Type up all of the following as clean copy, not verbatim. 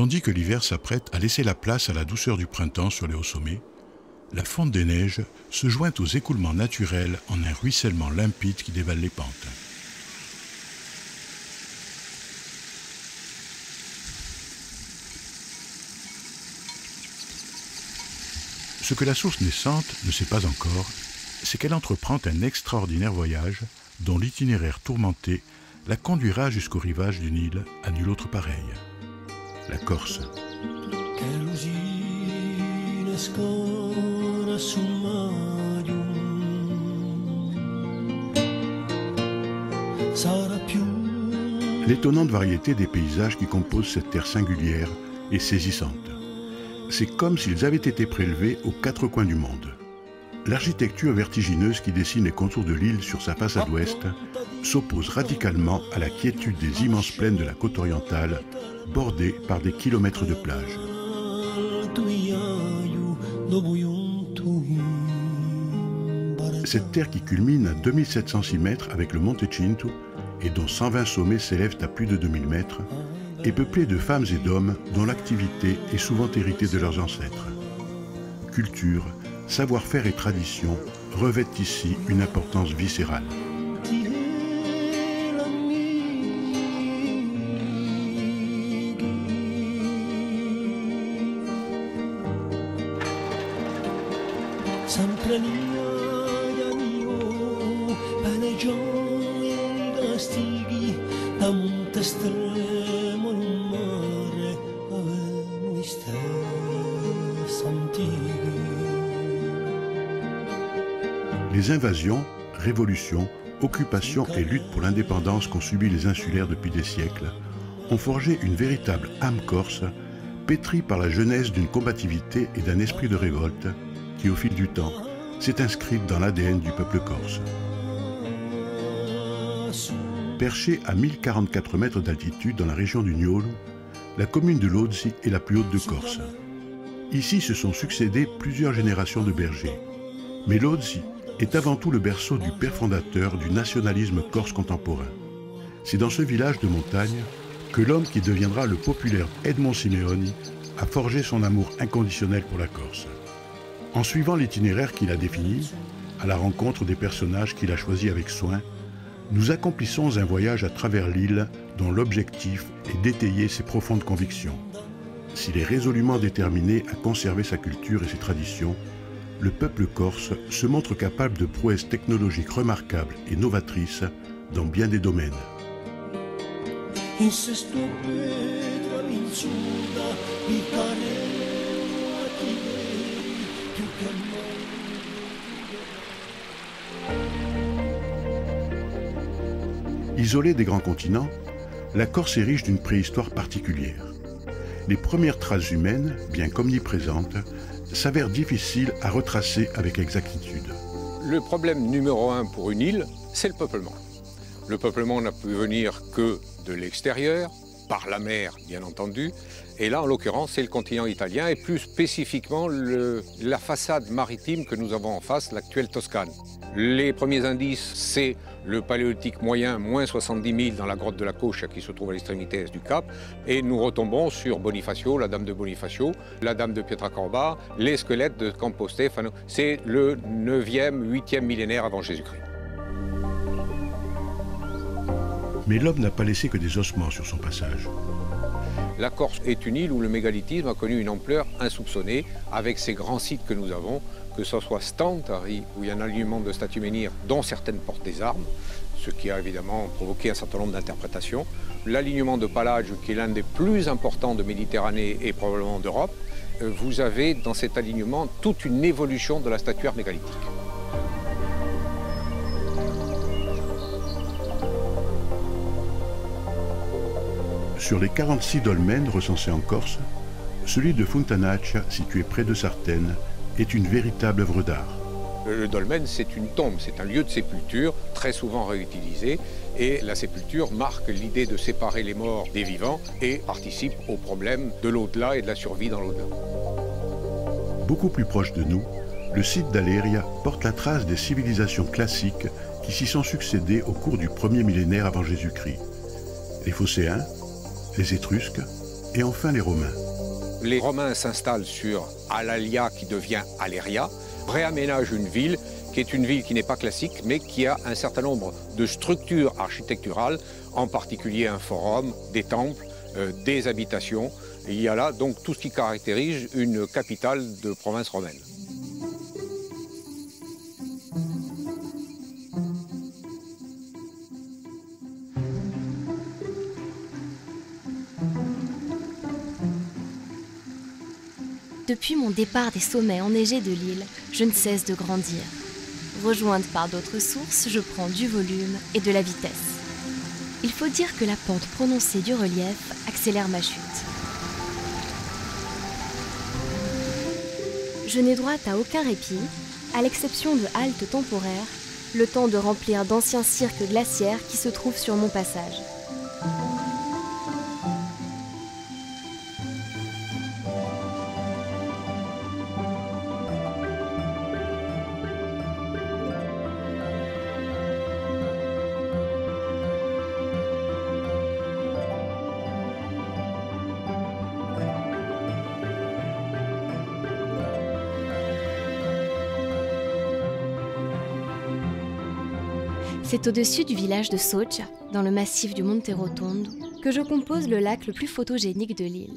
Tandis que l'hiver s'apprête à laisser la place à la douceur du printemps sur les hauts sommets, la fonte des neiges se joint aux écoulements naturels en un ruissellement limpide qui dévale les pentes. Ce que la source naissante ne sait pas encore, c'est qu'elle entreprend un extraordinaire voyage dont l'itinéraire tourmenté la conduira jusqu'au rivage d'une île à nulle autre pareille, la Corse. L'étonnante variété des paysages qui composent cette terre singulière est saisissante. C'est comme s'ils avaient été prélevés aux quatre coins du monde. L'architecture vertigineuse qui dessine les contours de l'île sur sa façade ouest s'oppose radicalement à la quiétude des immenses plaines de la côte orientale, bordées par des kilomètres de plage. Cette terre qui culmine à 2706 mètres avec le Monte Cinto et dont 120 sommets s'élèvent à plus de 2000 mètres, est peuplée de femmes et d'hommes dont l'activité est souvent héritée de leurs ancêtres. Culture, savoir-faire et tradition revêtent ici une importance viscérale. Les invasions, révolutions, occupations et luttes pour l'indépendance qu'ont subi les insulaires depuis des siècles ont forgé une véritable âme corse, pétrie par la genèse d'une combativité et d'un esprit de révolte qui, au fil du temps, s'est inscrite dans l'ADN du peuple corse. Perchée à 1044 mètres d'altitude dans la région du Niolu, la commune de Lodzi est la plus haute de Corse. Ici se sont succédées plusieurs générations de bergers. Mais Lodzi est avant tout le berceau du père fondateur du nationalisme corse contemporain. C'est dans ce village de montagne que l'homme qui deviendra le populaire Edmond Simeoni a forgé son amour inconditionnel pour la Corse. En suivant l'itinéraire qu'il a défini, à la rencontre des personnages qu'il a choisis avec soin, nous accomplissons un voyage à travers l'île dont l'objectif est d'étayer ses profondes convictions. S'il est résolument déterminé à conserver sa culture et ses traditions, le peuple corse se montre capable de prouesses technologiques remarquables et novatrices dans bien des domaines. Isolée des grands continents, la Corse est riche d'une préhistoire particulière. Les premières traces humaines, bien qu'omniprésentes, s'avèrent difficiles à retracer avec exactitude. Le problème numéro un pour une île, c'est le peuplement. Le peuplement n'a pu venir que de l'extérieur, par la mer bien entendu, et là en l'occurrence c'est le continent italien et plus spécifiquement la façade maritime que nous avons en face, l'actuelle Toscane. Les premiers indices, c'est le paléolithique moyen, moins 70 000 dans la grotte de la Coche qui se trouve à l'extrémité est du Cap. Et nous retombons sur Bonifacio, la dame de Bonifacio, la dame de Pietracorba, les squelettes de Campo Stefano. C'est le 9e, 8e millénaire avant Jésus-Christ. Mais l'homme n'a pas laissé que des ossements sur son passage. La Corse est une île où le mégalithisme a connu une ampleur insoupçonnée avec ces grands sites que nous avons, que ce soit Stantari, où il y a un alignement de statues menhirs, dont certaines portent des armes, ce qui a évidemment provoqué un certain nombre d'interprétations. L'alignement de Palage, qui est l'un des plus importants de Méditerranée et probablement d'Europe. Vous avez dans cet alignement toute une évolution de la statuaire mégalithique. Sur les 46 dolmens recensés en Corse, celui de Fontanaccia, situé près de Sartène, est une véritable œuvre d'art. Le dolmen, c'est une tombe, c'est un lieu de sépulture, très souvent réutilisé, et la sépulture marque l'idée de séparer les morts des vivants et participe au problème de l'au-delà et de la survie dans l'au-delà. Beaucoup plus proche de nous, le site d'Aléria porte la trace des civilisations classiques qui s'y sont succédées au cours du 1er millénaire avant Jésus-Christ. Les Phocéens, les Étrusques Et enfin les Romains. Les Romains s'installent sur Alalia qui devient Aléria, réaménagent une ville qui est une ville qui n'est pas classique mais qui a un certain nombre de structures architecturales, en particulier un forum, des temples, des habitations. Et il y a là donc tout ce qui caractérise une capitale de province romaine. Depuis mon départ des sommets enneigés de l'île, je ne cesse de grandir. Rejointe par d'autres sources, je prends du volume et de la vitesse. Il faut dire que la pente prononcée du relief accélère ma chute. Je n'ai droit à aucun répit, à l'exception de haltes temporaires, le temps de remplir d'anciens cirques glaciaires qui se trouvent sur mon passage. C'est au-dessus du village de Socia, dans le massif du Monte Rotondo, que je compose le lac le plus photogénique de l'île,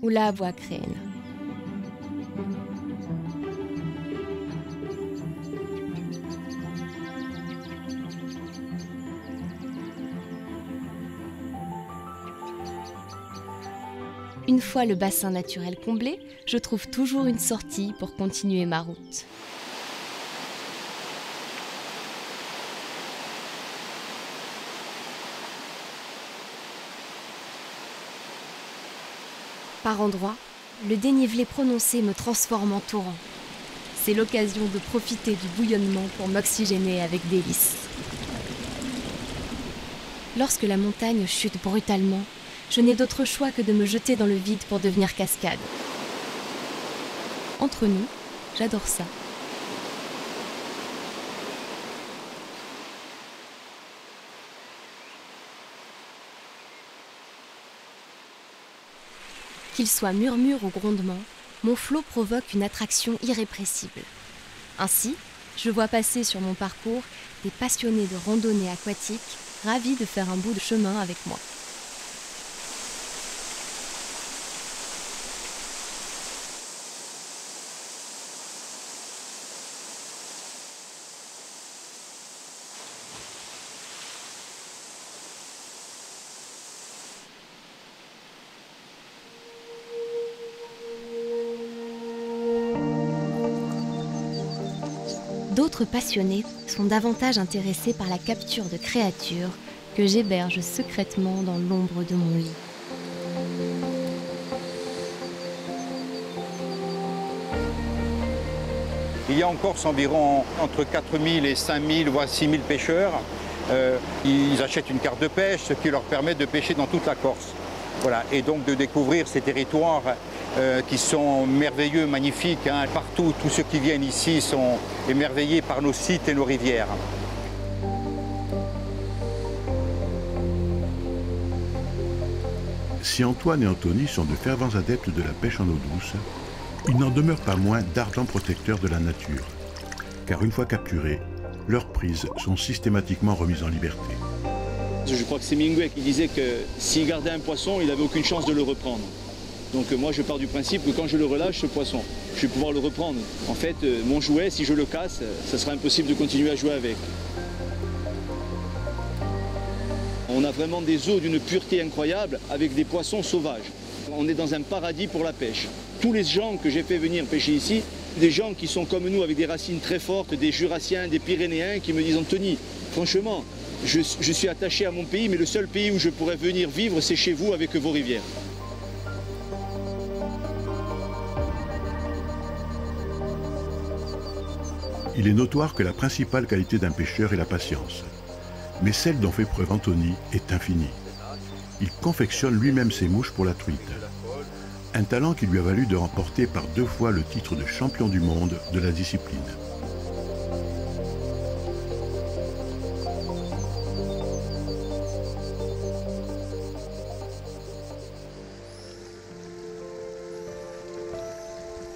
Ula Boakren. Une fois le bassin naturel comblé, je trouve toujours une sortie pour continuer ma route. Par endroits, le dénivelé prononcé me transforme en torrent. C'est l'occasion de profiter du bouillonnement pour m'oxygéner avec délice. Lorsque la montagne chute brutalement, je n'ai d'autre choix que de me jeter dans le vide pour devenir cascade. Entre nous, j'adore ça. Qu'il soit murmure ou grondement, mon flot provoque une attraction irrépressible. Ainsi, je vois passer sur mon parcours des passionnés de randonnée aquatique, ravis de faire un bout de chemin avec moi. D'autres passionnés sont davantage intéressés par la capture de créatures que j'héberge secrètement dans l'ombre de mon lit. Il y a en Corse environ entre 4000 et 5000, voire 6000 pêcheurs. Ils achètent une carte de pêche, ce qui leur permet de pêcher dans toute la Corse. Voilà. Et donc de découvrir ces territoires qui sont merveilleux, magnifiques. Hein. Partout, tous ceux qui viennent ici sont émerveillés par nos sites et nos rivières. Si Antoine et Anthony sont de fervents adeptes de la pêche en eau douce, il n'en demeure pas moins d'ardents protecteurs de la nature, car une fois capturés, leurs prises sont systématiquement remises en liberté. Je crois que c'est Hemingway qui disait que s'il gardait un poisson, il n'avait aucune chance de le reprendre. Donc moi je pars du principe que quand je le relâche, ce poisson, je vais pouvoir le reprendre. En fait, mon jouet, si je le casse, ça sera impossible de continuer à jouer avec. On a vraiment des eaux d'une pureté incroyable avec des poissons sauvages. On est dans un paradis pour la pêche. Tous les gens que j'ai fait venir pêcher ici, des gens qui sont comme nous avec des racines très fortes, des Jurassiens, des Pyrénéens, qui me disent « Anthony, franchement, je suis attaché à mon pays, mais le seul pays où je pourrais venir vivre, c'est chez vous avec vos rivières. » Il est notoire que la principale qualité d'un pêcheur est la patience. Mais celle dont fait preuve Anthony est infinie. Il confectionne lui-même ses mouches pour la truite. Un talent qui lui a valu de remporter par 2 fois le titre de champion du monde de la discipline.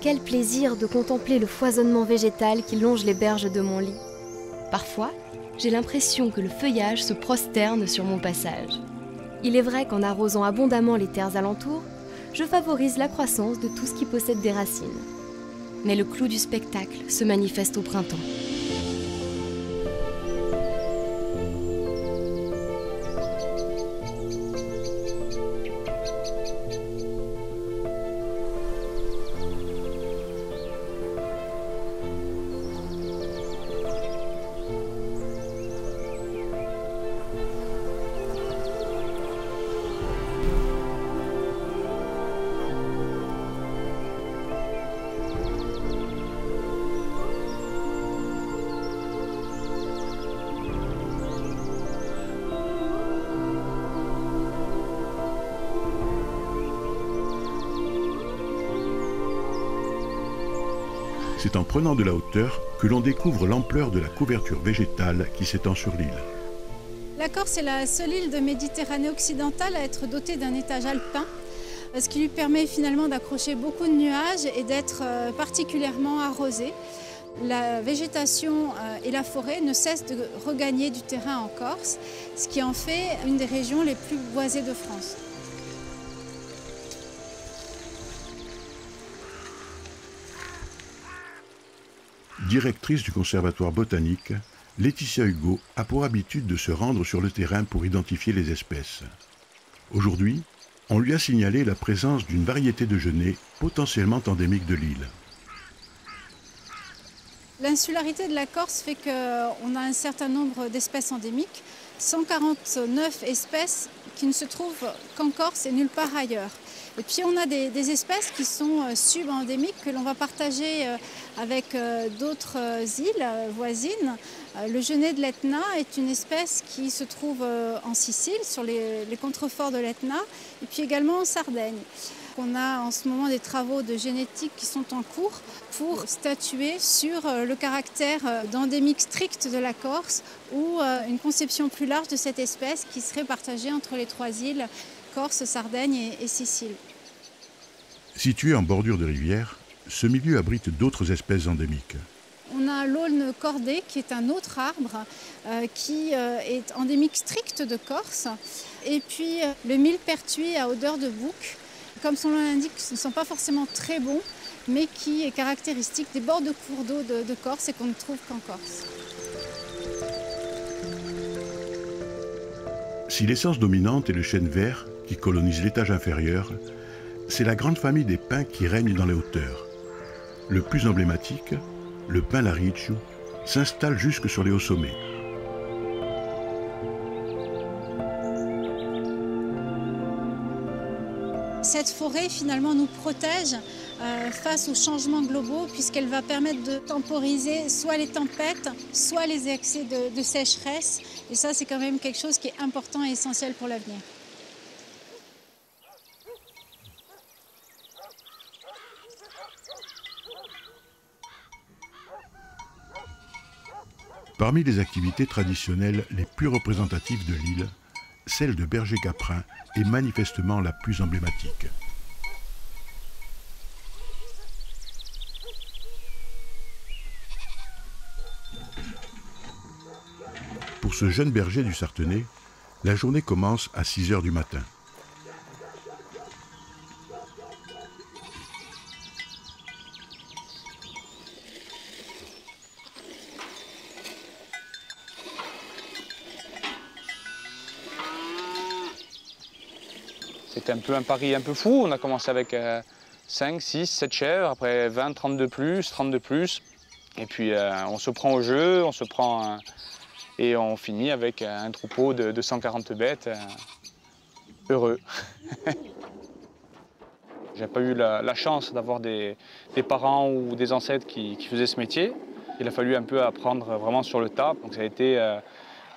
Quel plaisir de contempler le foisonnement végétal qui longe les berges de mon lit. Parfois, j'ai l'impression que le feuillage se prosterne sur mon passage. Il est vrai qu'en arrosant abondamment les terres alentours, je favorise la croissance de tout ce qui possède des racines. Mais le clou du spectacle se manifeste au printemps. C'est en prenant de la hauteur que l'on découvre l'ampleur de la couverture végétale qui s'étend sur l'île. La Corse est la seule île de Méditerranée occidentale à être dotée d'un étage alpin, ce qui lui permet finalement d'accrocher beaucoup de nuages et d'être particulièrement arrosée. La végétation et la forêt ne cessent de regagner du terrain en Corse, ce qui en fait une des régions les plus boisées de France. Directrice du conservatoire botanique, Laetitia Hugo a pour habitude de se rendre sur le terrain pour identifier les espèces. Aujourd'hui, on lui a signalé la présence d'une variété de genêts potentiellement endémique de l'île. L'insularité de la Corse fait qu'on a un certain nombre d'espèces endémiques, 149 espèces qui ne se trouvent qu'en Corse et nulle part ailleurs. Et puis on a des espèces qui sont subendémiques que l'on va partager avec d'autres îles voisines. Le genet de l'Etna est une espèce qui se trouve en Sicile, sur les contreforts de l'Etna, et puis également en Sardaigne. On a en ce moment des travaux de génétique qui sont en cours pour statuer sur le caractère d'endémique strict de la Corse ou une conception plus large de cette espèce qui serait partagée entre les trois îles, Corse, Sardaigne et Sicile. Situé en bordure de rivière, ce milieu abrite d'autres espèces endémiques. On a l'aulne cordée qui est un autre arbre qui est endémique strict de Corse. Et puis le millepertuis à odeur de bouc. Comme son nom l'indique, ce ne sont pas forcément très bons, mais qui est caractéristique des bords de cours d'eau de Corse et qu'on ne trouve qu'en Corse. Si l'essence dominante est le chêne vert qui colonise l'étage inférieur, c'est la grande famille des pins qui règne dans les hauteurs. Le plus emblématique, le pin Laricciu, s'installe jusque sur les hauts sommets. Cette forêt finalement nous protège face aux changements globaux puisqu'elle va permettre de temporiser soit les tempêtes, soit les excès de sécheresse. Et ça, c'est quand même quelque chose qui est important et essentiel pour l'avenir. Parmi les activités traditionnelles les plus représentatives de l'île, celle de berger caprin est manifestement la plus emblématique. Pour ce jeune berger du Sartenay, la journée commence à 6 h du matin. C'était un peu un pari un peu fou. On a commencé avec 5, 6, 7 chèvres, après 20, 30 de plus, 30 de plus. Et puis on se prend au jeu, on se prend et on finit avec un troupeau de 140 bêtes. Heureux. J'ai pas eu la chance d'avoir des parents ou des ancêtres qui faisaient ce métier. Il a fallu un peu apprendre vraiment sur le tas. Donc ça a été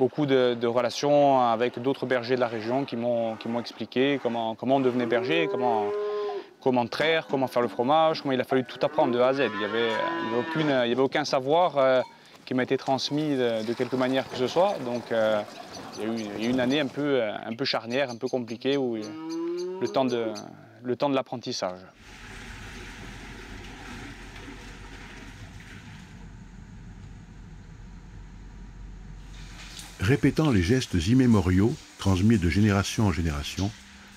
beaucoup de relations avec d'autres bergers de la région qui m'ont expliqué comment on devenait berger, comment traire, comment faire le fromage, comment il a fallu tout apprendre de A à Z. Il n'y avait aucun savoir qui m'a été transmis de quelque manière que ce soit. Donc il y a eu une année un peu charnière, un peu compliquée, où le temps de l'apprentissage. Répétant les gestes immémoriaux transmis de génération en génération,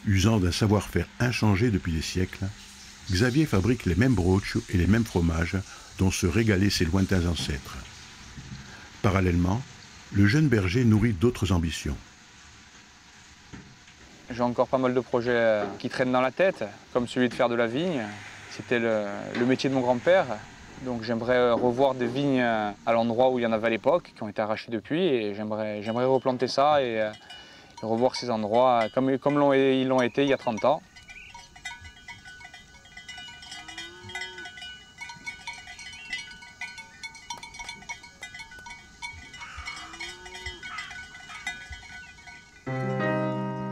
usant d'un savoir-faire inchangé depuis des siècles, Xavier fabrique les mêmes broches et les mêmes fromages dont se régalaient ses lointains ancêtres. Parallèlement, le jeune berger nourrit d'autres ambitions. J'ai encore pas mal de projets qui traînent dans la tête, comme celui de faire de la vigne. C'était le métier de mon grand-père. Donc j'aimerais revoir des vignes à l'endroit où il y en avait à l'époque, qui ont été arrachées depuis, et j'aimerais replanter ça et revoir ces endroits comme ils l'ont été il y a 30 ans.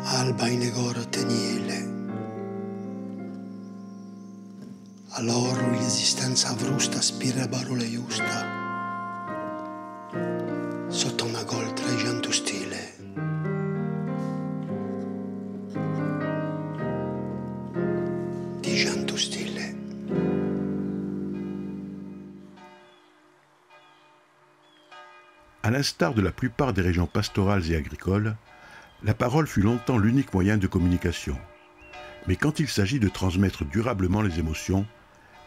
Alba in egoro teniele. Allora l'esistenza avrusta spira barole giusta. Sotto una gol traigianto stile. Di gianto stile. À l'instar de la plupart des régions pastorales et agricoles, la parole fut longtemps l'unique moyen de communication. Mais quand il s'agit de transmettre durablement les émotions,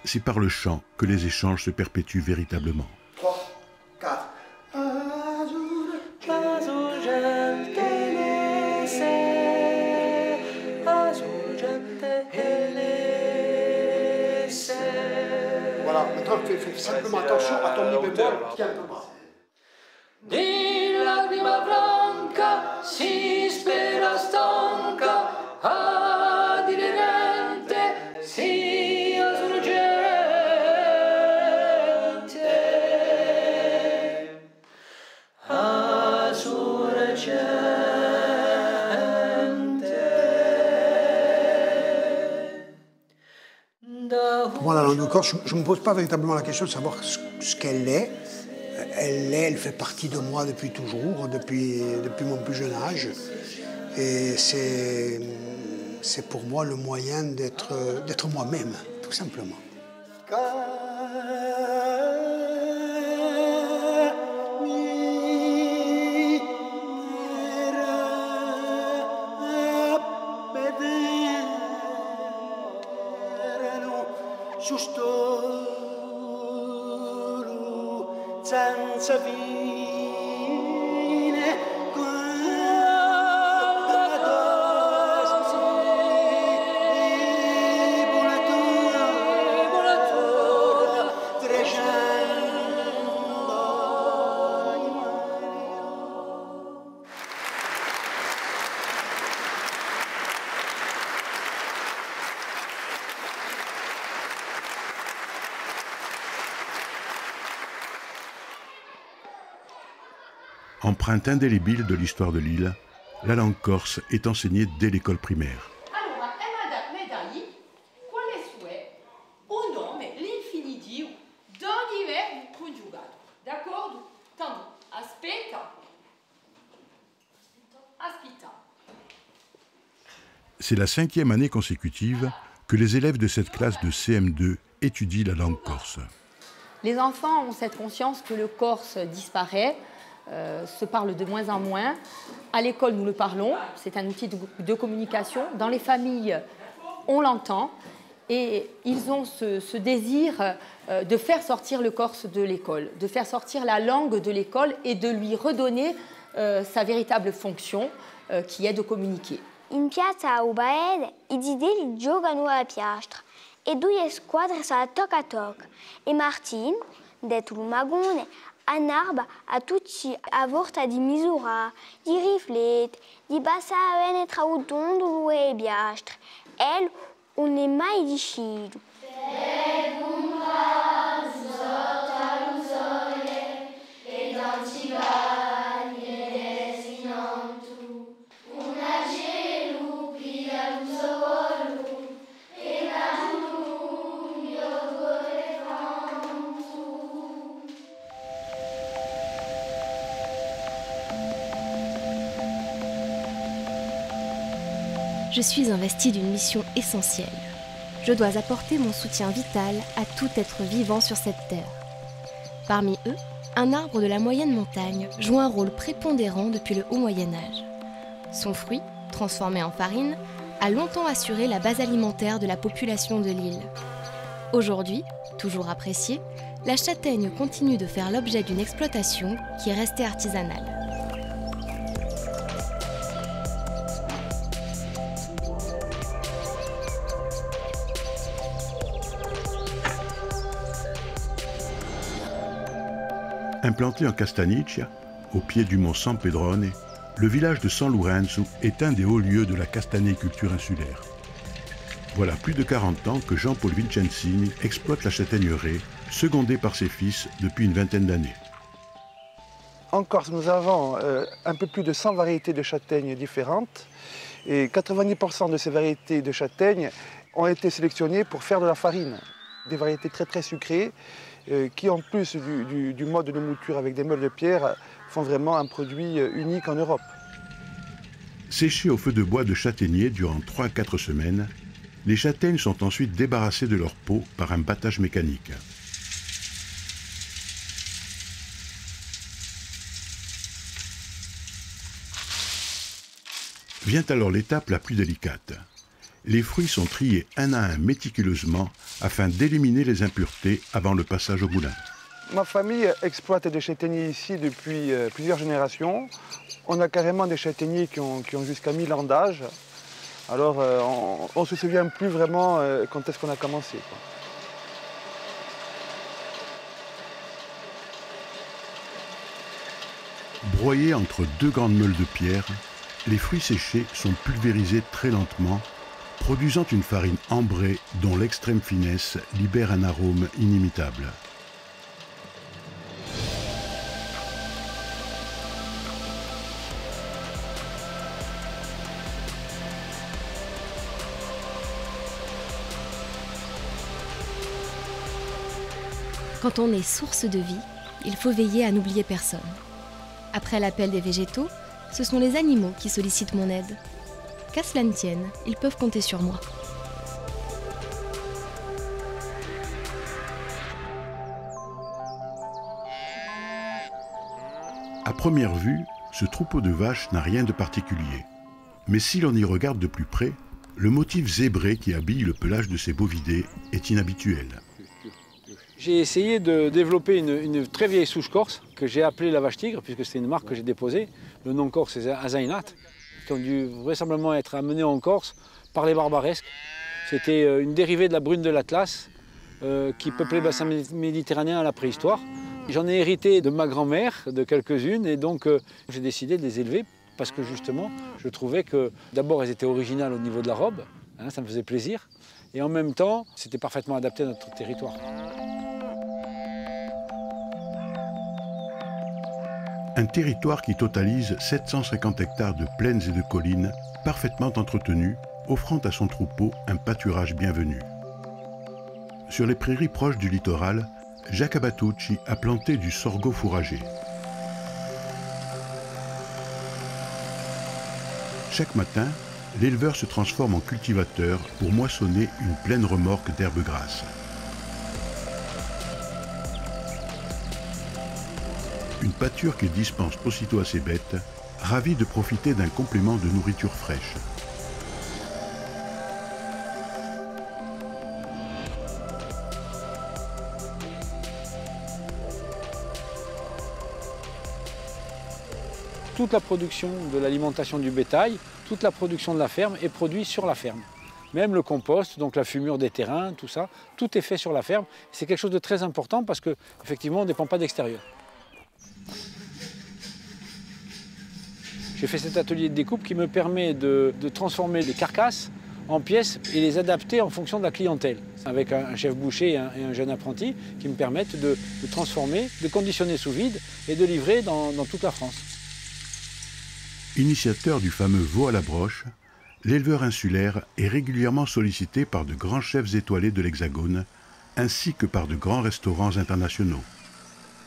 c'est par le chant que les échanges se perpétuent véritablement. 3, 4. Voilà, maintenant fais simplement attention à ton mi bémol qui est un peu bas. Di lacrima franca si spera stanca, adirente sia sorgente, Pour moi, la langue corse, je ne me pose pas véritablement la question de savoir ce qu'elle est. Elle fait partie de moi depuis toujours, depuis mon plus jeune âge. Et c'est pour moi le moyen d'être moi-même, tout simplement. senza fine. Empreinte indélébile de l'histoire de l'île, la langue corse est enseignée dès l'école primaire. Allora, Medagli, quale sue un nome, l'infinitivo, d'ogni verbo congiugato. D'accordo? Tanto, aspetta. Aspetta. C'est la 5e année consécutive que les élèves de cette classe de CM2 étudient la langue corse. Les enfants ont cette conscience que le corse disparaît, se parle de moins en moins. À l'école, nous le parlons, c'est un outil de communication. Dans les familles, on l'entend. Et ils ont ce désir de faire sortir le corse de l'école, de faire sortir la langue de l'école et de lui redonner sa véritable fonction, qui est de communiquer. In piazza a Ubaele i zideli giocano a piastra e due squadre sa toc a toc. E Martin, detto il magone, annarba a tutti a volta di misura, di riflet, di passare tra o tondolo e piastre. El non è mai deciso. Je suis investie d'une mission essentielle. Je dois apporter mon soutien vital à tout être vivant sur cette terre. Parmi eux, un arbre de la moyenne montagne joue un rôle prépondérant depuis le haut Moyen-Âge. Son fruit, transformé en farine, a longtemps assuré la base alimentaire de la population de l'île. Aujourd'hui, toujours appréciée, la châtaigne continue de faire l'objet d'une exploitation qui est restée artisanale. Implanté en Castagniccia, au pied du mont San Pedrone, le village de San Lorenzo est un des hauts lieux de la castanéiculture insulaire. Voilà plus de 40 ans que Jean-Paul Vincenzini exploite la châtaigneraie, secondé par ses fils depuis une vingtaine d'années. En Corse, nous avons un peu plus de 100 variétés de châtaignes différentes et 90% de ces variétés de châtaignes ont été sélectionnées pour faire de la farine. Des variétés très sucrées qui, en plus du mode de mouture avec des meules de pierre, font vraiment un produit unique en Europe. Séchées au feu de bois de châtaignier durant 3 à 4 semaines, les châtaignes sont ensuite débarrassées de leur peau par un battage mécanique. Vient alors l'étape la plus délicate. Les fruits sont triés un à un méticuleusement afin d'éliminer les impuretés avant le passage au moulin. Ma famille exploite des châtaigniers ici depuis plusieurs générations. On a carrément des châtaigniers qui ont jusqu'à 1000 ans d'âge. Alors on ne se souvient plus vraiment quand est-ce qu'on a commencé, quoi. Broyés entre 2 grandes meules de pierre, les fruits séchés sont pulvérisés très lentement, produisant une farine ambrée dont l'extrême finesse libère un arôme inimitable. Quand on est source de vie, il faut veiller à n'oublier personne. Après l'appel des végétaux, ce sont les animaux qui sollicitent mon aide. Qu'à cela ne tienne, ils peuvent compter sur moi. À première vue, ce troupeau de vaches n'a rien de particulier. Mais si l'on y regarde de plus près, le motif zébré qui habille le pelage de ces bovidés est inhabituel. J'ai essayé de développer une très vieille souche corse que j'ai appelée la vache tigre, puisque c'est une marque que j'ai déposée. Le nom corse c'est Azainat, qui ont dû vraisemblablement être amenés en Corse par les barbaresques. C'était une dérivée de la brune de l'Atlas qui peuplait le bassin méditerranéen à la préhistoire. J'en ai hérité de ma grand-mère, de quelques-unes, et donc j'ai décidé de les élever parce que justement, je trouvais que d'abord elles étaient originales au niveau de la robe, hein, ça me faisait plaisir, et en même temps, c'était parfaitement adapté à notre territoire. Un territoire qui totalise 750 hectares de plaines et de collines parfaitement entretenues, offrant à son troupeau un pâturage bienvenu. Sur les prairies proches du littoral, Jacques Abatucci a planté du sorgho fourragé. Chaque matin, l'éleveur se transforme en cultivateur pour moissonner une pleine remorque d'herbes grasses. Une pâture qu'il dispense aussitôt à ses bêtes, ravi de profiter d'un complément de nourriture fraîche. Toute la production de l'alimentation du bétail, toute la production de la ferme est produite sur la ferme. Même le compost, donc la fumure des terrains, tout ça, tout est fait sur la ferme. C'est quelque chose de très important parce qu'effectivement, on ne dépend pas d'extérieur. J'ai fait cet atelier de découpe qui me permet de transformer les carcasses en pièces et les adapter en fonction de la clientèle. Avec un chef boucher et un jeune apprenti qui me permettent de transformer, de conditionner sous vide et de livrer dans toute la France. Initiateur du fameux veau à la broche, l'éleveur insulaire est régulièrement sollicité par de grands chefs étoilés de l'Hexagone, ainsi que par de grands restaurants internationaux.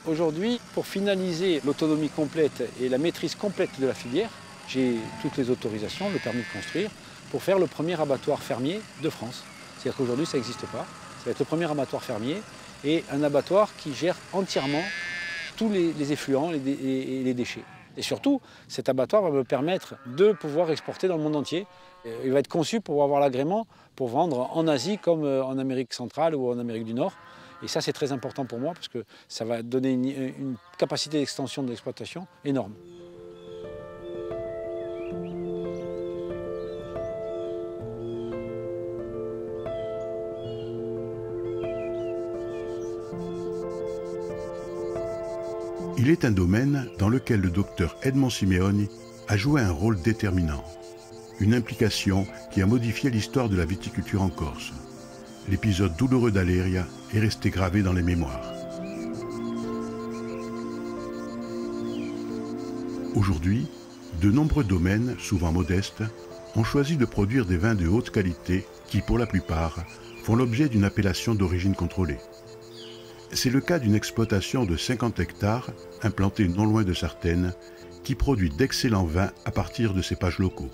Aujourd'hui, pour finaliser l'autonomie complète et la maîtrise complète de la filière, j'ai toutes les autorisations, le permis de construire, pour faire le premier abattoir fermier de France. C'est-à-dire qu'aujourd'hui, ça n'existe pas. Ça va être le premier abattoir fermier et un abattoir qui gère entièrement tous les effluents et les déchets. Et surtout, cet abattoir va me permettre de pouvoir exporter dans le monde entier. Il va être conçu pour avoir l'agrément pour vendre en Asie comme en Amérique centrale ou en Amérique du Nord. Et ça, c'est très important pour moi parce que ça va donner une capacité d'extension de l'exploitation énorme. Il est un domaine dans lequel le docteur Edmond Simeoni a joué un rôle déterminant. Une implication qui a modifié l'histoire de la viticulture en Corse. L'épisode douloureux d'Aléria est resté gravé dans les mémoires. Aujourd'hui, de nombreux domaines, souvent modestes, ont choisi de produire des vins de haute qualité qui, pour la plupart, font l'objet d'une appellation d'origine contrôlée. C'est le cas d'une exploitation de 50 hectares, implantée non loin de Sartène, qui produit d'excellents vins à partir de cépages locaux.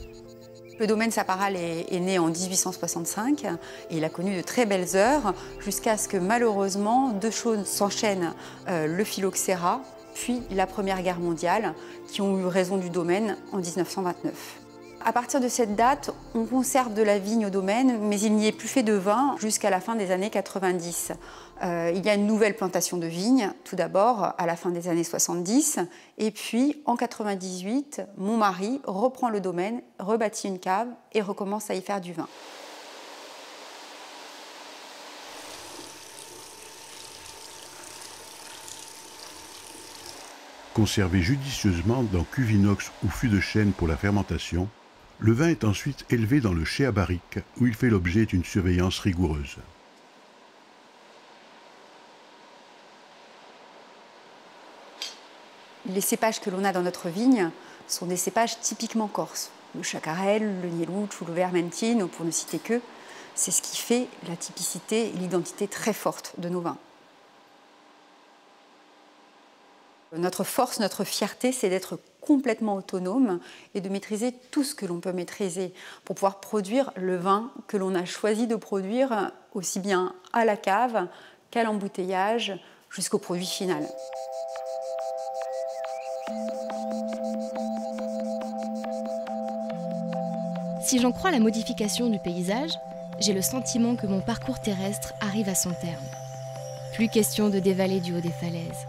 Le domaine Saparal est né en 1865 et il a connu de très belles heures jusqu'à ce que malheureusement deux choses s'enchaînent, le phylloxéra puis la Première Guerre mondiale qui ont eu raison du domaine en 1929. À partir de cette date, on conserve de la vigne au domaine, mais il n'y est plus fait de vin jusqu'à la fin des années 90. Il y a une nouvelle plantation de vignes, tout d'abord, à la fin des années 70. Et puis, en 98, mon mari reprend le domaine, rebâtit une cave et recommence à y faire du vin. Conservé judicieusement dans cuve inox ou fût de chêne pour la fermentation, le vin est ensuite élevé dans le chai à barrique où il fait l'objet d'une surveillance rigoureuse. Les cépages que l'on a dans notre vigne sont des cépages typiquement corses. Le chacarel, le nielouch ou le vermentine, pour ne citer que, c'est ce qui fait la typicité et l'identité très forte de nos vins. Notre force, notre fierté, c'est d'être complètement autonome et de maîtriser tout ce que l'on peut maîtriser pour pouvoir produire le vin que l'on a choisi de produire aussi bien à la cave qu'à l'embouteillage jusqu'au produit final. Si j'en crois la modification du paysage, j'ai le sentiment que mon parcours terrestre arrive à son terme. Plus question de dévaler du haut des falaises.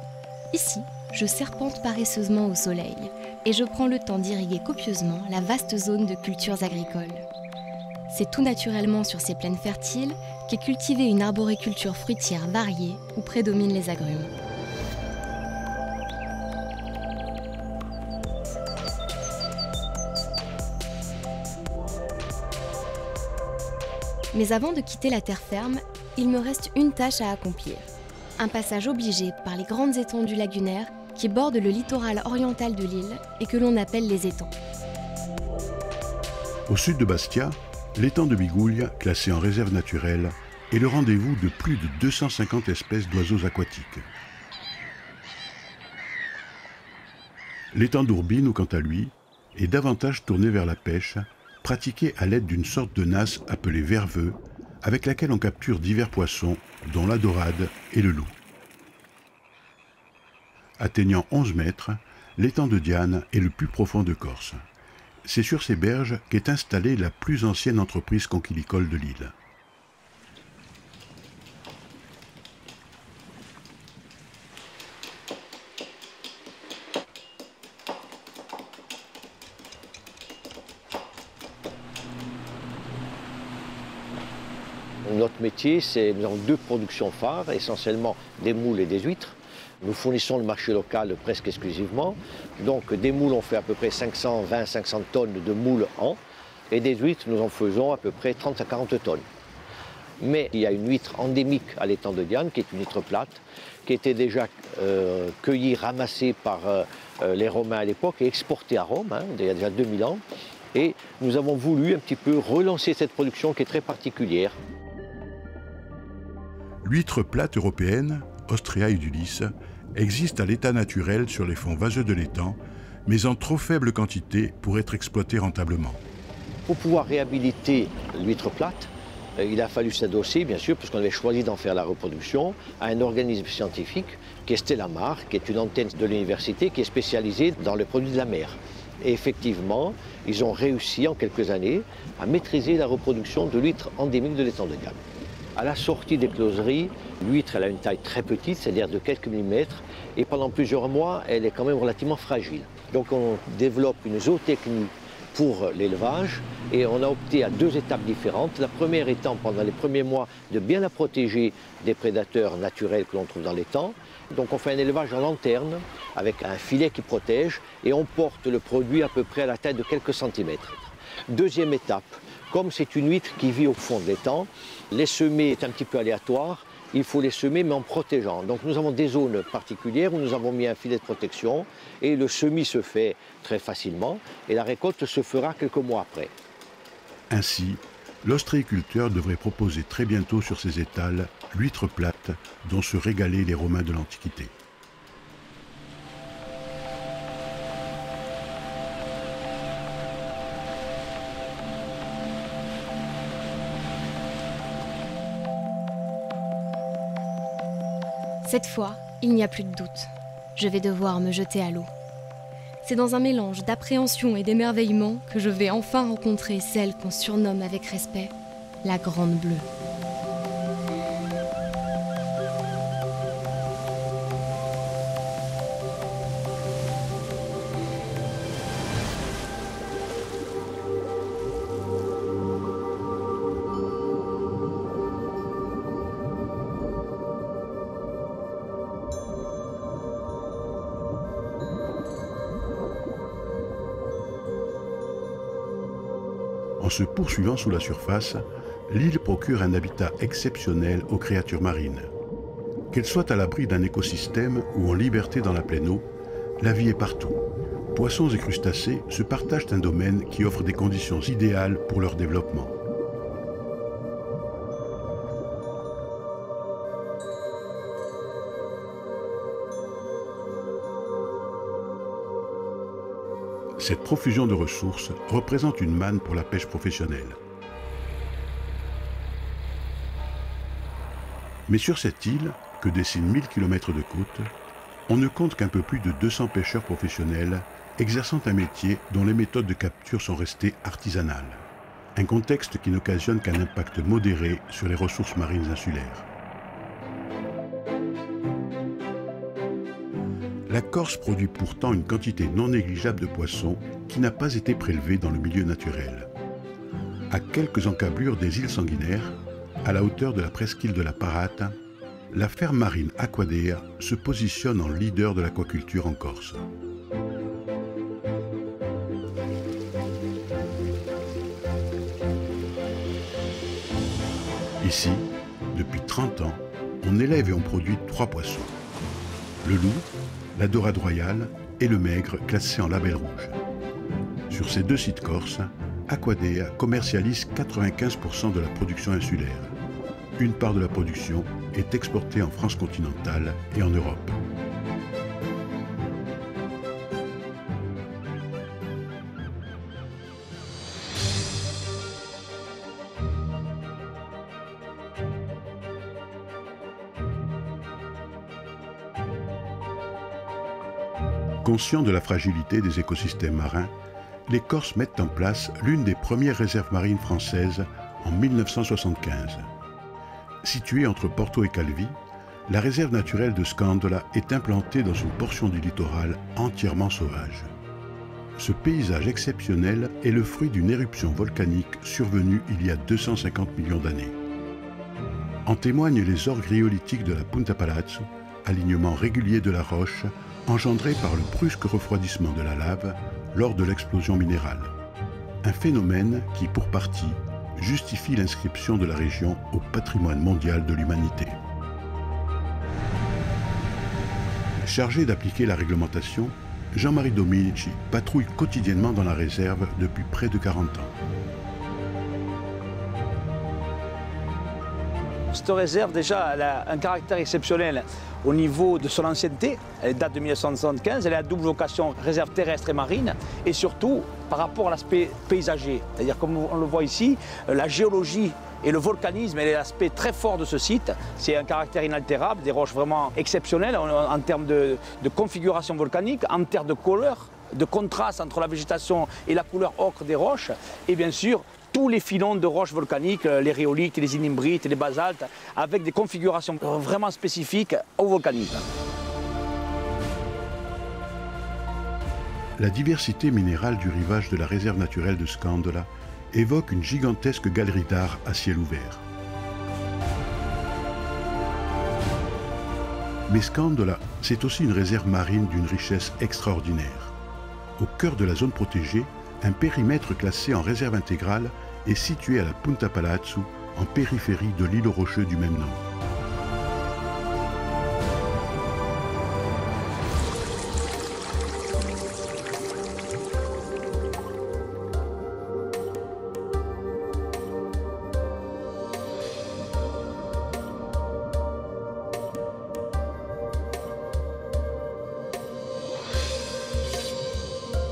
Ici, je serpente paresseusement au soleil et je prends le temps d'irriguer copieusement la vaste zone de cultures agricoles. C'est tout naturellement sur ces plaines fertiles qu'est cultivée une arboriculture fruitière variée où prédominent les agrumes. Mais avant de quitter la terre ferme, il me reste une tâche à accomplir. Un passage obligé par les grandes étendues lagunaires qui bordent le littoral oriental de l'île et que l'on appelle les étangs. Au sud de Bastia, l'étang de Biguglia, classé en réserve naturelle, est le rendez-vous de plus de 250 espèces d'oiseaux aquatiques. L'étang d'Urbino, quant à lui, est davantage tourné vers la pêche, pratiquée à l'aide d'une sorte de nasse appelée verveux, avec laquelle on capture divers poissons, dont la dorade et le loup. Atteignant 11 mètres, l'étang de Diane est le plus profond de Corse. C'est sur ces berges qu'est installée la plus ancienne entreprise conchilicole de l'île. Notre métier, c'est nous avons deux productions phares, essentiellement des moules et des huîtres. Nous fournissons le marché local presque exclusivement. Donc des moules, on fait à peu près 520-500 tonnes de moules an. Et des huîtres, nous en faisons à peu près 30 à 40 tonnes. Mais il y a une huître endémique à l'étang de Diane, qui est une huître plate, qui était déjà cueillie, ramassée par les Romains à l'époque et exportée à Rome, il y a déjà 2000 ans. Et nous avons voulu un petit peu relancer cette production qui est très particulière. L'huître plate européenne, Ostrea udulis, existe à l'état naturel sur les fonds vaseux de l'étang, mais en trop faible quantité pour être exploitée rentablement. Pour pouvoir réhabiliter l'huître plate, Il a fallu s'adosser, bien sûr, puisqu'on avait choisi d'en faire la reproduction, à un organisme scientifique qui est Stellamar, qui est une antenne de l'université qui est spécialisée dans les produits de la mer. Et effectivement, ils ont réussi en quelques années à maîtriser la reproduction de l'huître endémique de l'étang de Galles. À la sortie des closeries, l'huître elle a une taille très petite, c'est-à-dire de quelques millimètres, et pendant plusieurs mois, elle est quand même relativement fragile. Donc on développe une zootechnie pour l'élevage et on a opté à 2 étapes différentes. La première étant, pendant les premiers mois, de bien la protéger des prédateurs naturels que l'on trouve dans l'étang. Donc on fait un élevage en lanterne avec un filet qui protège et on porte le produit à peu près à la taille de quelques centimètres. Deuxième étape, comme c'est une huître qui vit au fond de l'étang, les semer est un petit peu aléatoire. Il faut les semer mais en protégeant. Donc nous avons des zones particulières où nous avons mis un filet de protection et le semis se fait très facilement et la récolte se fera quelques mois après. Ainsi, l'ostréiculteur devrait proposer très bientôt sur ses étals l'huître plate dont se régalaient les Romains de l'Antiquité. Cette fois, il n'y a plus de doute. Je vais devoir me jeter à l'eau. C'est dans un mélange d'appréhension et d'émerveillement que je vais enfin rencontrer celle qu'on surnomme avec respect la Grande Bleue. En se poursuivant sous la surface, l'île procure un habitat exceptionnel aux créatures marines. Qu'elles soient à l'abri d'un écosystème ou en liberté dans la pleine eau, la vie est partout. Poissons et crustacés se partagent un domaine qui offre des conditions idéales pour leur développement. Cette profusion de ressources représente une manne pour la pêche professionnelle. Mais sur cette île, que dessinent 1000 km de côte, on ne compte qu'un peu plus de 200 pêcheurs professionnels exerçant un métier dont les méthodes de capture sont restées artisanales. Un contexte qui n'occasionne qu'un impact modéré sur les ressources marines insulaires. La Corse produit pourtant une quantité non négligeable de poissons qui n'a pas été prélevée dans le milieu naturel. À quelques encablures des îles Sanguinaires, à la hauteur de la presqu'île de la Parate, la ferme marine Aquadea se positionne en leader de l'aquaculture en Corse. Ici, depuis 30 ans, on élève et on produit 3 poissons. Le loup, la dorade royale et le maigre classé en label rouge. Sur ces 2 sites corses, Aquadea commercialise 95% de la production insulaire. Une part de la production est exportée en France continentale et en Europe. Conscients de la fragilité des écosystèmes marins, les Corses mettent en place l'une des premières réserves marines françaises en 1975. Située entre Porto et Calvi, la réserve naturelle de Scandola est implantée dans une portion du littoral entièrement sauvage. Ce paysage exceptionnel est le fruit d'une éruption volcanique survenue il y a 250 millions d'années. En témoignent les ores gryolithiques de la Punta Palazzo, alignement régulier de la roche, engendré par le brusque refroidissement de la lave lors de l'explosion minérale. Un phénomène qui, pour partie, justifie l'inscription de la région au patrimoine mondial de l'humanité. Chargé d'appliquer la réglementation, Jean-Marie Dominici patrouille quotidiennement dans la réserve depuis près de 40 ans. Cette réserve, déjà, elle a un caractère exceptionnel au niveau de son ancienneté. Elle date de 1975, elle a double vocation réserve terrestre et marine. Et surtout, par rapport à l'aspect paysager. C'est-à-dire, comme on le voit ici, la géologie et le volcanisme est l'aspect très fort de ce site. C'est un caractère inaltérable, des roches vraiment exceptionnelles en termes de configuration volcanique, en termes de couleur, de contraste entre la végétation et la couleur ocre des roches, et bien sûr tous les filons de roches volcaniques, les rhyolites, les inimbrites, les basaltes, avec des configurations vraiment spécifiques au volcanisme. La diversité minérale du rivage de la réserve naturelle de Scandola évoque une gigantesque galerie d'art à ciel ouvert. Mais Scandola, c'est aussi une réserve marine d'une richesse extraordinaire. Au cœur de la zone protégée, un périmètre classé en réserve intégrale est situé à la Punta Palazzo, en périphérie de l'îlot rocheux du même nom.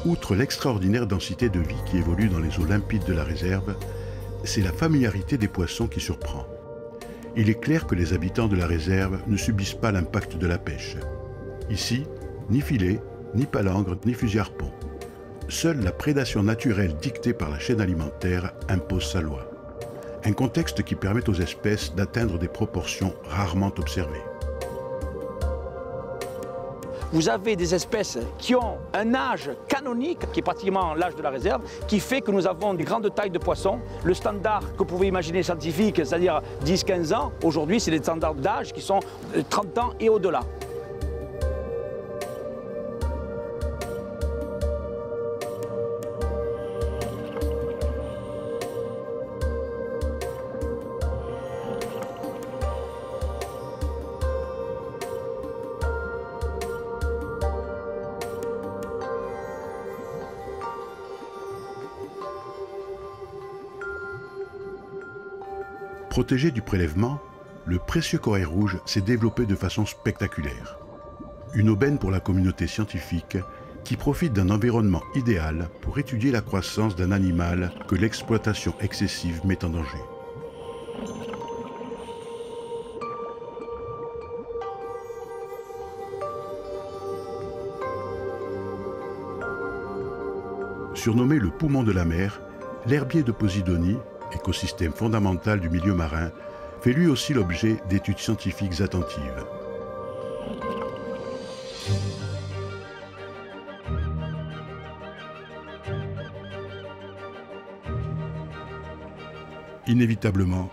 Outre l'extraordinaire densité de vie qui évolue dans les eaux limpides de la réserve, c'est la familiarité des poissons qui surprend. Il est clair que les habitants de la réserve ne subissent pas l'impact de la pêche. Ici, ni filet, ni palangre, ni fusil harpon. Seule la prédation naturelle dictée par la chaîne alimentaire impose sa loi. Un contexte qui permet aux espèces d'atteindre des proportions rarement observées. Vous avez des espèces qui ont un âge canonique, qui est pratiquement l'âge de la réserve, qui fait que nous avons des grandes tailles de poissons. Le standard que vous pouvez imaginer scientifique, c'est-à-dire 10-15 ans, aujourd'hui c'est des standards d'âge qui sont 30 ans et au-delà. Protégé du prélèvement, le précieux corail rouge s'est développé de façon spectaculaire. Une aubaine pour la communauté scientifique qui profite d'un environnement idéal pour étudier la croissance d'un animal que l'exploitation excessive met en danger. Surnommé le poumon de la mer, l'herbier de Posidonie, écosystème fondamental du milieu marin, fait lui aussi l'objet d'études scientifiques attentives. Inévitablement,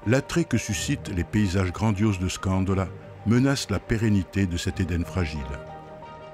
l'attrait que suscitent les paysages grandioses de Scandola menace la pérennité de cet Éden fragile.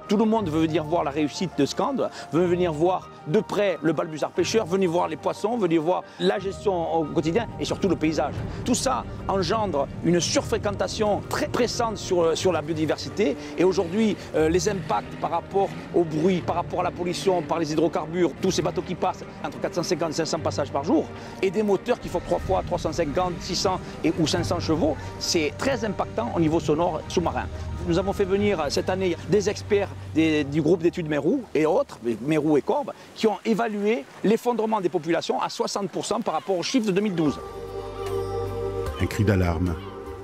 Tout le monde veut venir voir la réussite de Scandola, veut venir voir de près le balbuzard pêcheur, venir voir les poissons, venir voir la gestion au quotidien et surtout le paysage. Tout ça engendre une surfréquentation très pressante sur la biodiversité et aujourd'hui les impacts par rapport au bruit, par rapport à la pollution, par les hydrocarbures, tous ces bateaux qui passent entre 450 et 500 passages par jour et des moteurs qui font 3 fois 350, 600 ou 500 chevaux, c'est très impactant au niveau sonore sous-marin. Nous avons fait venir cette année des experts du groupe d'études Mérou et autres, Mérou et Corbe, qui ont évalué l'effondrement des populations à 60% par rapport aux chiffres de 2012. Un cri d'alarme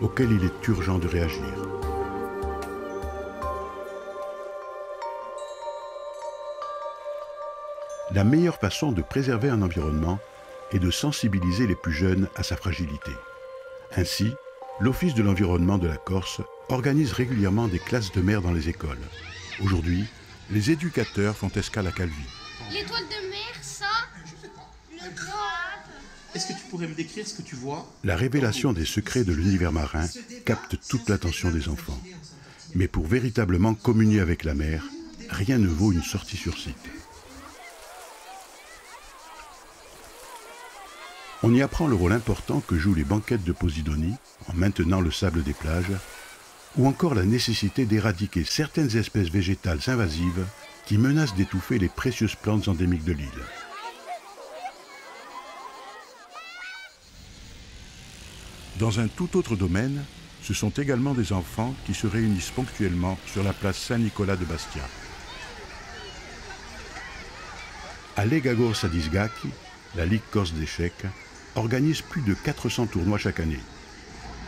auquel il est urgent de réagir. La meilleure façon de préserver un environnement est de sensibiliser les plus jeunes à sa fragilité. Ainsi, l'Office de l'environnement de la Corse organise régulièrement des classes de mer dans les écoles. Aujourd'hui, les éducateurs font escale à Calvi. L'étoile de mer, ça, le blanc. Est-ce que tu pourrais me décrire ce que tu vois? La révélation des secrets de l'univers marin capte toute l'attention des enfants. Mais pour véritablement communier avec la mer, rien ne vaut une sortie sur site. On y apprend le rôle important que jouent les banquettes de Posidonie en maintenant le sable des plages, ou encore la nécessité d'éradiquer certaines espèces végétales invasives qui menacent d'étouffer les précieuses plantes endémiques de l'île. Dans un tout autre domaine, ce sont également des enfants qui se réunissent ponctuellement sur la place Saint-Nicolas de Bastia. À Lega Corsa di Sgacchi, la Ligue corse d'échecs organise plus de 400 tournois chaque année.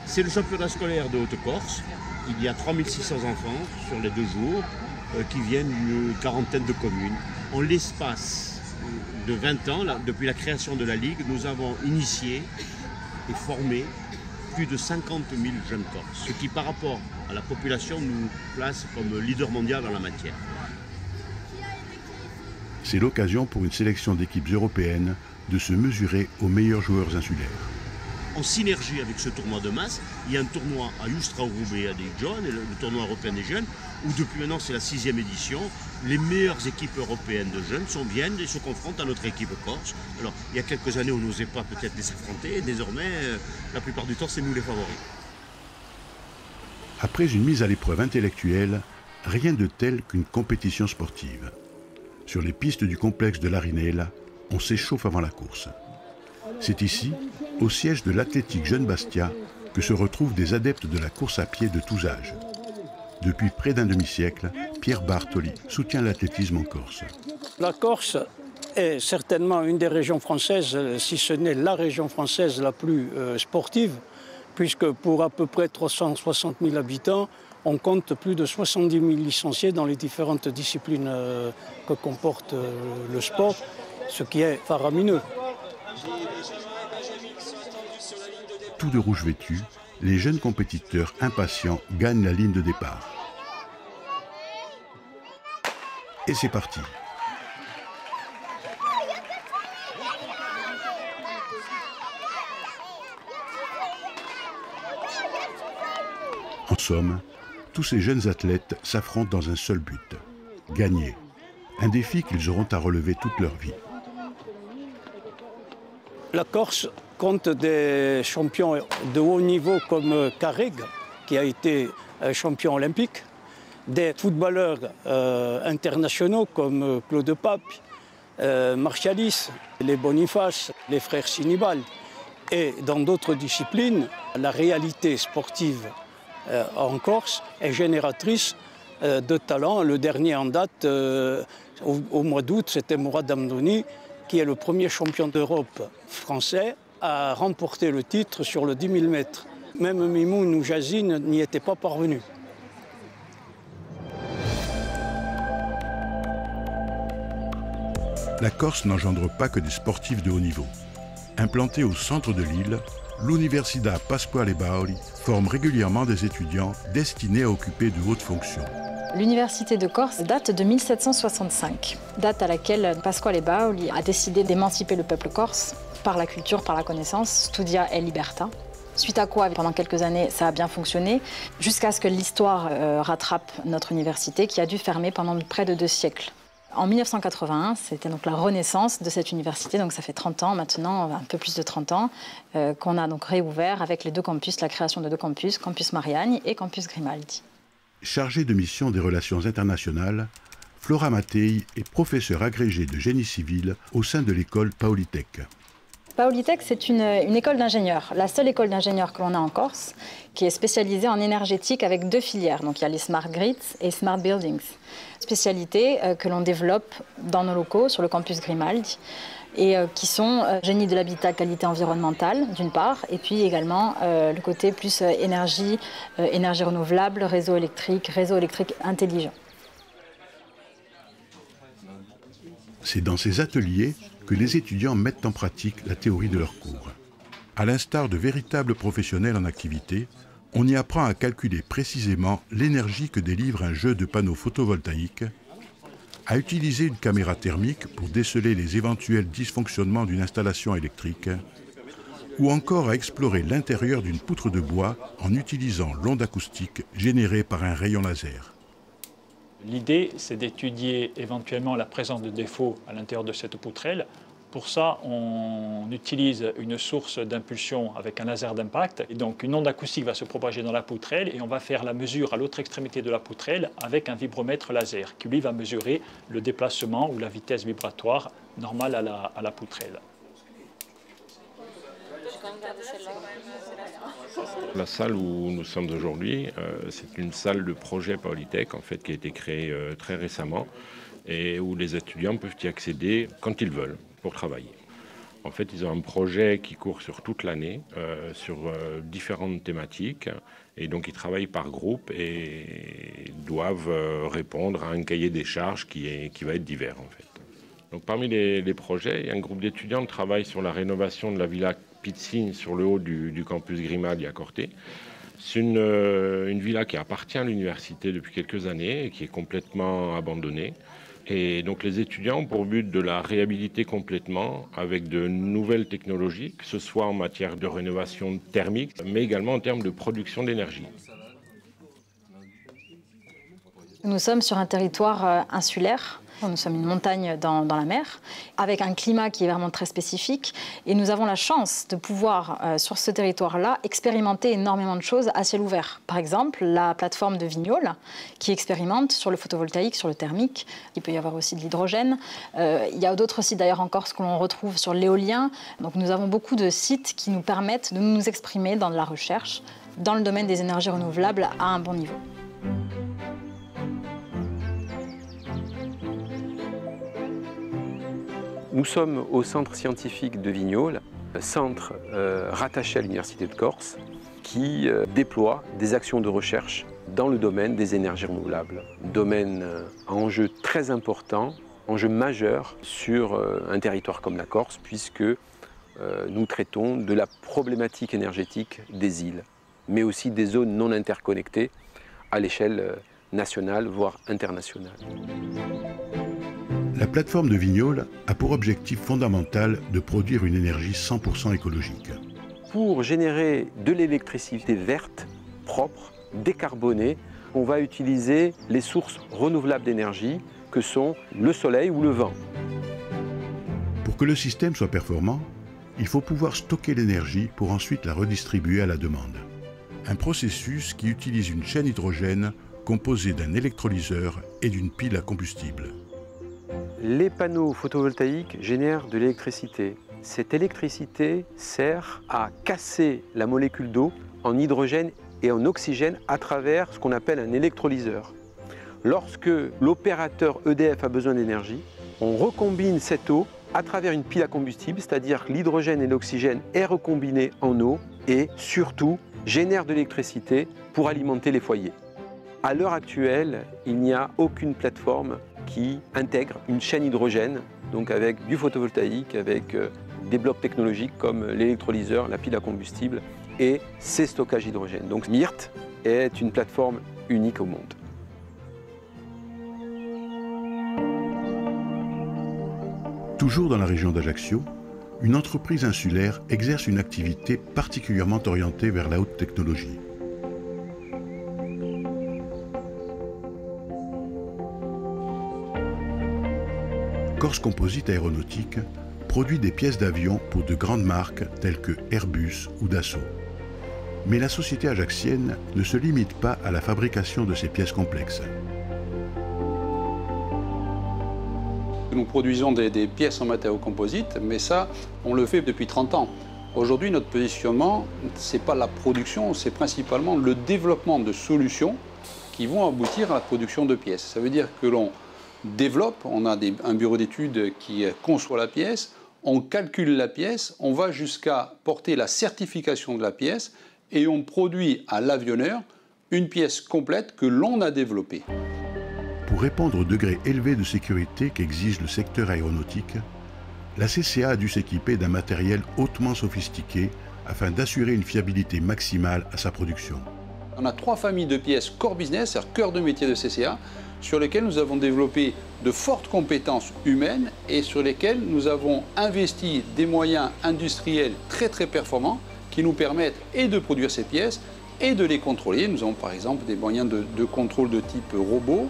C'est le championnat scolaire de Haute-Corse. Il y a 3600 enfants sur les 2 jours qui viennent d'une quarantaine de communes. En l'espace de 20 ans, depuis la création de la Ligue, nous avons initié et formé plus de 50 000 jeunes Corses, ce qui par rapport à la population nous place comme leader mondial en la matière. C'est l'occasion pour une sélection d'équipes européennes de se mesurer aux meilleurs joueurs insulaires. En synergie avec ce tournoi de masse, il y a un tournoi à Justra-Roubaix des jeunes, le tournoi européen des jeunes, où depuis maintenant c'est la 6e édition. Les meilleures équipes européennes de jeunes viennent et se confrontent à notre équipe corse. Alors il y a quelques années on n'osait pas peut-être les affronter, désormais la plupart du temps c'est nous les favoris. Après une mise à l'épreuve intellectuelle, rien de tel qu'une compétition sportive. Sur les pistes du complexe de l'Arinella, on s'échauffe avant la course. C'est ici, au siège de l'Athlétique Jeune Bastia, que se retrouvent des adeptes de la course à pied de tous âges. Depuis près d'un demi-siècle, Pierre Bartoli soutient l'athlétisme en Corse. La Corse est certainement une des régions françaises, si ce n'est la région française la plus sportive, puisque pour à peu près 360 000 habitants, on compte plus de 70 000 licenciés dans les différentes disciplines que comporte le sport, ce qui est faramineux. Tout de rouge vêtus, les jeunes compétiteurs impatients gagnent la ligne de départ. Et c'est parti. En somme, tous ces jeunes athlètes s'affrontent dans un seul but, gagner. Un défi qu'ils auront à relever toute leur vie. La Corse compte des champions de haut niveau comme Carreg, qui a été champion olympique, des footballeurs internationaux comme Claude Pape, Martialis, les Boniface, les frères Sinibal. Et dans d'autres disciplines, la réalité sportive en Corse est génératrice de talents. Le dernier en date, au mois d'août, c'était Mourad Amdouni, qui est le premier champion d'Europe français à remporter le titre sur le 10 000 mètres. Même Mimoun ou Jazine n'y étaient pas parvenus. La Corse n'engendre pas que des sportifs de haut niveau. Implantée au centre de l'île, l'Università Pasquale Baoli forme régulièrement des étudiants destinés à occuper de hautes fonctions. L'Université de Corse date de 1765, date à laquelle Pasquale Baoli a décidé d'émanciper le peuple corse par la culture, par la connaissance, Studia et Liberta. Suite à quoi, pendant quelques années, ça a bien fonctionné, jusqu'à ce que l'histoire rattrape notre université qui a dû fermer pendant près de 2 siècles. En 1981, c'était donc la renaissance de cette université, donc ça fait 30 ans maintenant, un peu plus de 30 ans, qu'on a donc réouvert avec les 2 campus, la création de 2 campus, Campus Mariani et Campus Grimaldi. Chargée de mission des relations internationales, Flora Mattei est professeure agrégée de génie civil au sein de l'école Paolitech. Paolitech, c'est une école d'ingénieurs, la seule école d'ingénieurs que l'on a en Corse, qui est spécialisée en énergétique avec 2 filières. Donc il y a les Smart Grids et Smart Buildings. Spécialités que l'on développe dans nos locaux sur le campus Grimaldi et qui sont génie de l'habitat, qualité environnementale d'une part, et puis également le côté plus énergie renouvelable, réseau électrique intelligent. C'est dans ces ateliers que les étudiants mettent en pratique la théorie de leurs cours. À l'instar de véritables professionnels en activité, on y apprend à calculer précisément l'énergie que délivre un jeu de panneaux photovoltaïques, à utiliser une caméra thermique pour déceler les éventuels dysfonctionnements d'une installation électrique, ou encore à explorer l'intérieur d'une poutre de bois en utilisant l'onde acoustique générée par un rayon laser. L'idée, c'est d'étudier éventuellement la présence de défauts à l'intérieur de cette poutrelle. Pour ça, on utilise une source d'impulsion avec un laser d'impact. Et donc, une onde acoustique va se propager dans la poutrelle et on va faire la mesure à l'autre extrémité de la poutrelle avec un vibromètre laser qui, lui, va mesurer le déplacement ou la vitesse vibratoire normale à la poutrelle. La salle où nous sommes aujourd'hui, c'est une salle de projet Paolitech en fait, qui a été créée très récemment et où les étudiants peuvent y accéder quand ils veulent pour travailler. En fait, ils ont un projet qui court sur toute l'année, sur différentes thématiques, et donc ils travaillent par groupe et doivent répondre à un cahier des charges qui va être divers en fait. Donc, parmi les projets, il y a un groupe d'étudiants qui travaille sur la rénovation de la villa Pizzine sur le haut du campus Grimaldi à Corté. C'est une villa qui appartient à l'université depuis quelques années et qui est complètement abandonnée. Et donc les étudiants ont pour but de la réhabiliter complètement avec de nouvelles technologies, que ce soit en matière de rénovation thermique, mais également en termes de production d'énergie. Nous sommes sur un territoire insulaire. Nous sommes une montagne dans la mer, avec un climat qui est vraiment très spécifique. Et nous avons la chance de pouvoir, sur ce territoire-là, expérimenter énormément de choses à ciel ouvert. Par exemple, la plateforme de Vignoles, qui expérimente sur le photovoltaïque, sur le thermique. Il peut y avoir aussi de l'hydrogène. Il y a d'autres sites d'ailleurs encore, ce que l'on retrouve sur l'éolien. Donc nous avons beaucoup de sites qui nous permettent de nous exprimer dans de la recherche, dans le domaine des énergies renouvelables à un bon niveau. Nous sommes au centre scientifique de Vignoles, centre rattaché à l'Université de Corse, qui déploie des actions de recherche dans le domaine des énergies renouvelables. Domaine à enjeu très important, enjeu majeur sur un territoire comme la Corse, puisque nous traitons de la problématique énergétique des îles, mais aussi des zones non interconnectées à l'échelle nationale, voire internationale. La plateforme de Vignoles a pour objectif fondamental de produire une énergie 100% écologique. Pour générer de l'électricité verte, propre, décarbonée, on va utiliser les sources renouvelables d'énergie que sont le soleil ou le vent. Pour que le système soit performant, il faut pouvoir stocker l'énergie pour ensuite la redistribuer à la demande. Un processus qui utilise une chaîne hydrogène composée d'un électrolyseur et d'une pile à combustible. Les panneaux photovoltaïques génèrent de l'électricité. Cette électricité sert à casser la molécule d'eau en hydrogène et en oxygène à travers ce qu'on appelle un électrolyseur. Lorsque l'opérateur EDF a besoin d'énergie, on recombine cette eau à travers une pile à combustible, c'est-à-dire que l'hydrogène et l'oxygène est recombiné en eau et surtout génère de l'électricité pour alimenter les foyers. À l'heure actuelle, il n'y a aucune plateforme qui intègre une chaîne hydrogène, donc avec du photovoltaïque, avec des blocs technologiques comme l'électrolyseur, la pile à combustible et ces stockages hydrogène. Donc MIRT est une plateforme unique au monde. Toujours dans la région d'Ajaccio, une entreprise insulaire exerce une activité particulièrement orientée vers la haute technologie. Corse Composite Aéronautique produit des pièces d'avion pour de grandes marques telles que Airbus ou Dassault. Mais la société ajaxienne ne se limite pas à la fabrication de ces pièces complexes. Nous produisons des pièces en matériaux composites, mais ça, on le fait depuis 30 ans. Aujourd'hui, notre positionnement, ce n'est pas la production, c'est principalement le développement de solutions qui vont aboutir à la production de pièces. Ça veut dire que l'on développe, on a un bureau d'études qui conçoit la pièce, on calcule la pièce, on va jusqu'à porter la certification de la pièce et on produit à l'avionneur une pièce complète que l'on a développée. Pour répondre au degré élevé de sécurité qu'exige le secteur aéronautique, la CCA a dû s'équiper d'un matériel hautement sophistiqué afin d'assurer une fiabilité maximale à sa production. On a 3 familles de pièces core business, c'est-à-dire cœur de métier de CCA, sur lesquelles nous avons développé de fortes compétences humaines et sur lesquelles nous avons investi des moyens industriels très performants qui nous permettent et de produire ces pièces et de les contrôler. Nous avons par exemple des moyens de contrôle de type robot,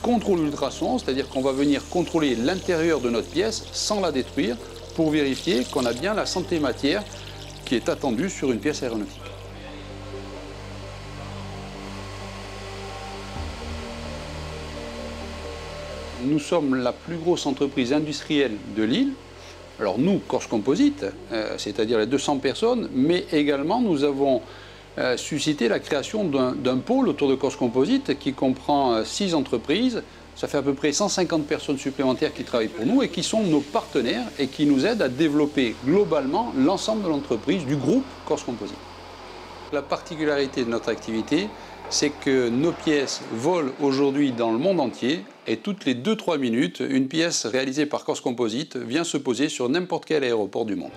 contrôle ultrason, c'est-à-dire qu'on va venir contrôler l'intérieur de notre pièce sans la détruire pour vérifier qu'on a bien la santé matière qui est attendue sur une pièce aéronautique. Nous sommes la plus grosse entreprise industrielle de l'île. Alors nous, Corse Composite, c'est-à-dire les 200 personnes, mais également nous avons suscité la création d'un pôle autour de Corse Composite qui comprend 6 entreprises Ça fait à peu près 150 personnes supplémentaires qui travaillent pour nous et qui sont nos partenaires et qui nous aident à développer globalement l'ensemble de l'entreprise, du groupe Corse Composite. La particularité de notre activité, c'est que nos pièces volent aujourd'hui dans le monde entier et toutes les 2-3 minutes, une pièce réalisée par Corse Composite vient se poser sur n'importe quel aéroport du monde.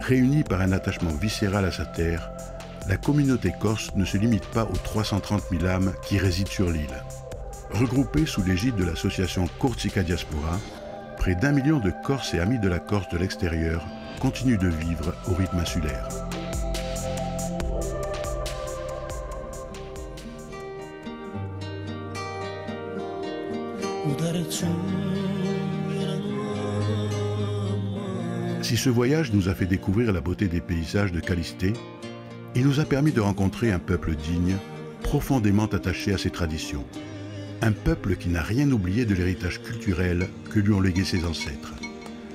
Réunie par un attachement viscéral à sa terre, la communauté corse ne se limite pas aux 330 000 âmes qui résident sur l'île. Regroupée sous l'égide de l'association Corsica Diaspora, près d'1 million de Corses et amis de la Corse de l'extérieur continuent de vivre au rythme insulaire. Si ce voyage nous a fait découvrir la beauté des paysages de Callisté, il nous a permis de rencontrer un peuple digne, profondément attaché à ses traditions. Un peuple qui n'a rien oublié de l'héritage culturel que lui ont légué ses ancêtres.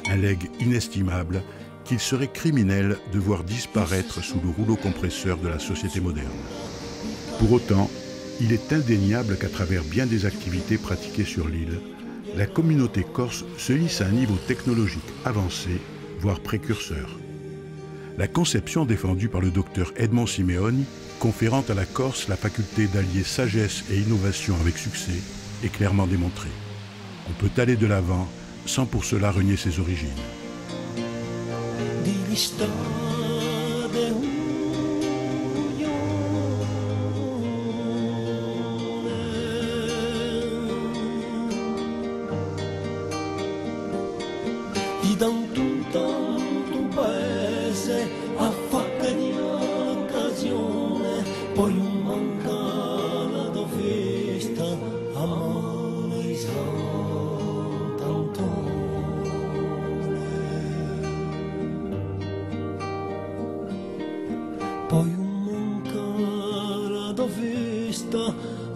Un legs inestimable qu'il serait criminel de voir disparaître sous le rouleau compresseur de la société moderne. Pour autant, il est indéniable qu'à travers bien des activités pratiquées sur l'île, la communauté corse se hisse à un niveau technologique avancé, voire précurseur. La conception défendue par le docteur Edmond Simeoni, conférant à la Corse la faculté d'allier sagesse et innovation avec succès, est clairement démontrée. On peut aller de l'avant sans pour cela renier ses origines.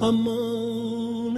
Amor